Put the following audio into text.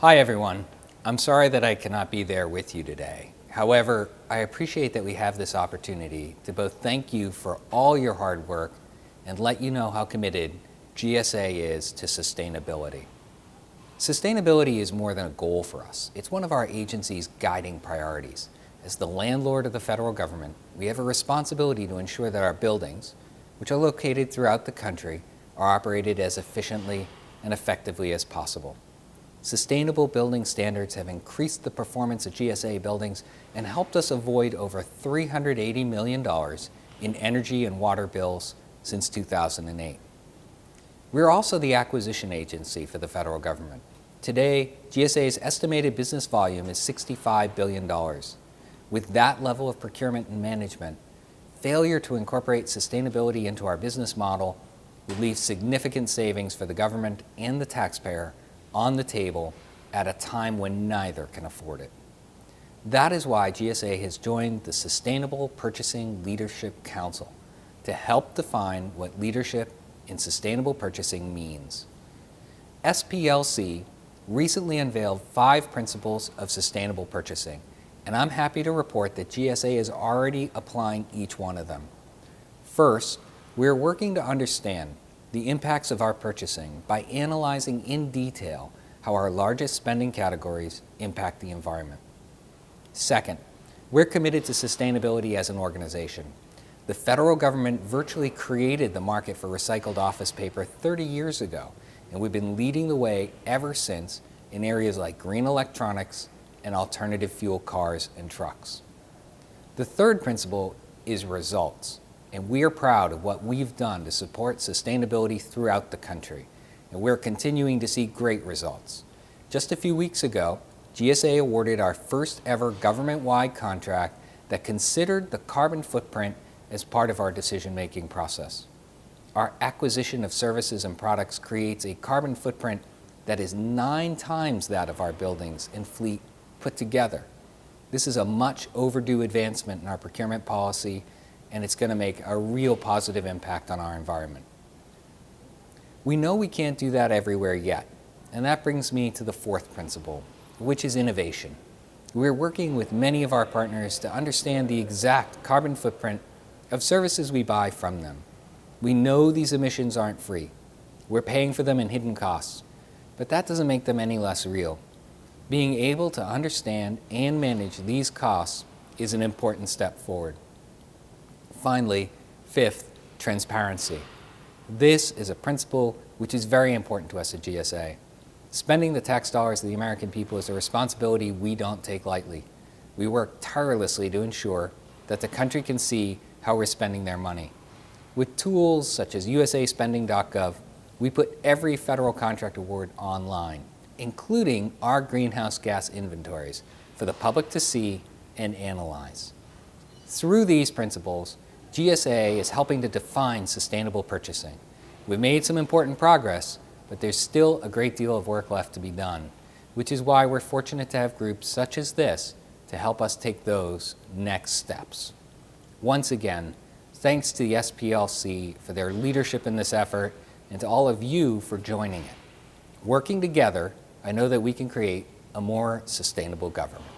Hi everyone. I'm sorry that I cannot be there with you today. However, I appreciate that we have this opportunity to both thank you for all your hard work and let you know how committed GSA is to sustainability. Sustainability is more than a goal for us. It's one of our agency's guiding priorities. As the landlord of the federal government, we have a responsibility to ensure that our buildings, which are located throughout the country, are operated as efficiently and effectively as possible. Sustainable building standards have increased the performance of GSA buildings and helped us avoid over $380 million in energy and water bills since 2008. We're also the acquisition agency for the federal government. Today, GSA's estimated business volume is $65 billion. With that level of procurement and management, failure to incorporate sustainability into our business model would leave significant savings for the government and the taxpayer on the table at a time when neither can afford it. That is why GSA has joined the Sustainable Purchasing Leadership Council to help define what leadership in sustainable purchasing means. SPLC recently unveiled 5 principles of sustainable purchasing, and I'm happy to report that GSA is already applying each one of them. First, we're working to understand the impacts of our purchasing by analyzing in detail how our largest spending categories impact the environment. Second, we're committed to sustainability as an organization. The federal government virtually created the market for recycled office paper 30 years ago, and we've been leading the way ever since in areas like green electronics and alternative fuel cars and trucks. The third principle is results. And we are proud of what we've done to support sustainability throughout the country. And we're continuing to see great results. Just a few weeks ago, GSA awarded our first ever government-wide contract that considered the carbon footprint as part of our decision-making process. Our acquisition of services and products creates a carbon footprint that is 9 times that of our buildings and fleet put together. This is a much overdue advancement in our procurement policy, and it's going to make a real positive impact on our environment. We know we can't do that everywhere yet, and that brings me to the 4th principle, which is innovation. We're working with many of our partners to understand the exact carbon footprint of services we buy from them. We know these emissions aren't free. We're paying for them in hidden costs, but that doesn't make them any less real. Being able to understand and manage these costs is an important step forward. Finally, 5th, transparency. This is a principle which is very important to us at GSA. Spending the tax dollars of the American people is a responsibility we don't take lightly. We work tirelessly to ensure that the country can see how we're spending their money. With tools such as usaspending.gov, we put every federal contract award online, including our greenhouse gas inventories, for the public to see and analyze. Through these principles, GSA is helping to define sustainable purchasing. We've made some important progress, but there's still a great deal of work left to be done, which is why we're fortunate to have groups such as this to help us take those next steps. Once again, thanks to the SPLC for their leadership in this effort and to all of you for joining it. Working together, I know that we can create a more sustainable government.